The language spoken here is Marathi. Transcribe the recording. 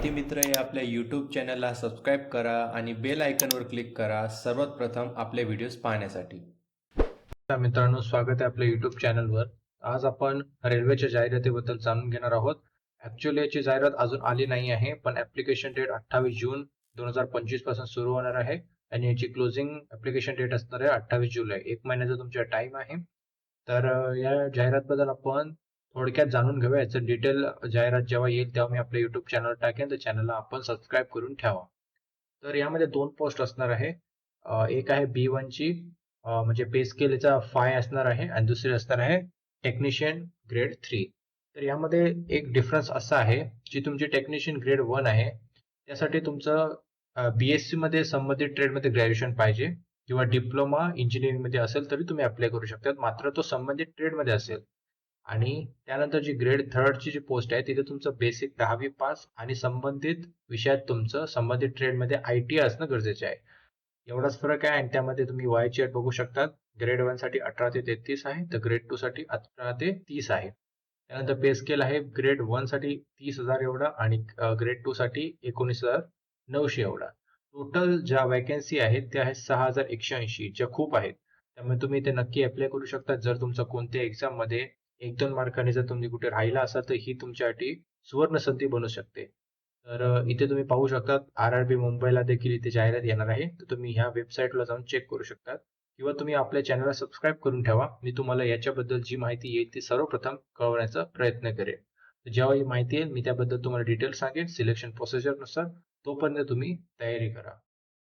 माहिती मित्र या आपल्या यूट्यूब चॅनलला सबस्क्राईब करा आणि बेल आयकॉनवर क्लिक करा सर्वात प्रथम आपले व्हिडिओज पाहण्यासाठी. मित्रांनो, स्वागत आहे आपल्या युट्यूब चॅनलवर. आज आपण रेल्वेच्या जाहिरातीबद्दल जाणून घेणार आहोत. ऍक्च्युअली याची जाहिरात अजून आली नाही आहे, पण ऍप्लिकेशन डेट 28 जून 2025 पासून सुरू होणार आहे आणि याची क्लोजिंग ऍप्लिकेशन डेट असणार आहे 28 जुलै. 1 महिन्याचा तुमचा टाइम आहे. तर या जाहिरातबद्दल आपण थोडक्यात जाणून घेऊया. याचं डिटेल जाहिरात जेव्हा येईल तेव्हा मी आपल्या युट्यूब चॅनल टाकेन, तर चॅनलला आपण सबस्क्राईब करून ठेवा. तर यामध्ये 2 पोस्ट असणार आहे. एक आहे B1 ची, म्हणजे पे स्केलचा 5 असणार आहे आणि दुसरी असणार आहे टेक्निशियन ग्रेड 3. तर यामध्ये एक डिफरन्स असा आहे, जी तुमची टेक्निशियन ग्रेड 1 आहे त्यासाठी तुमचं BSc मध्ये संबंधित ट्रेडमध्ये ग्रॅज्युएशन पाहिजे किंवा डिप्लोमा इंजिनिअरिंग मध्ये असेल तरी तुम्ही अप्लाय करू शकता, मात्र तो संबंधित ट्रेडमध्ये असेल. आणि त्यानंतर जी ग्रेड 3 ची जी पोस्ट आहे तिथे तुमचं बेसिक 10वी पास आणि संबंधित विषयात तुमचं संबंधित ट्रेडमध्ये ITI असणं गरजेचे आहे. एवढाच फरक आहे आणि त्यामध्ये तुम्ही वयाची अट बघू शकता. ग्रेड 1 साठी 18 ते 33 आहे, तर ग्रेड 2 साठी 18 ते 30 आहे. त्यानंतर पे स्केल आहे ग्रेड 1 साठी 30,000 एवढा आणि ग्रेड 2 साठी 19,900 एवढा. टोटल ज्या वॅकन्सी आहेत त्या आहेत 6,180, ज्या खूप आहेत. त्यामुळे तुम्ही ते नक्की अप्लाय करू शकता. जर तुमचं कोणत्या एक्झाम मध्ये 1-2 मार्कांनी जर तुम्ही कुठे राहिला असाल तर ही तुमच्यासाठी सुवर्ण संधी बनू शकते. तर इथे तुम्ही पाहू शकता RRB मुंबईला देखील इथे जाहिरात येणार आहे. तर तुम्ही ह्या वेबसाईटला जाऊन चेक करू शकता किंवा तुम्ही आपल्या चॅनलला सबस्क्राईब करून ठेवा. मी तुम्हाला याच्याबद्दल जी माहिती येईल ती सर्वप्रथम कळवण्याचा प्रयत्न करेन. जेव्हा ही माहिती येईल मी त्याबद्दल तुम्हाला डिटेल सांगेन सिलेक्शन प्रोसिजर नुसार. तोपर्यंत तुम्ही तयारी करा.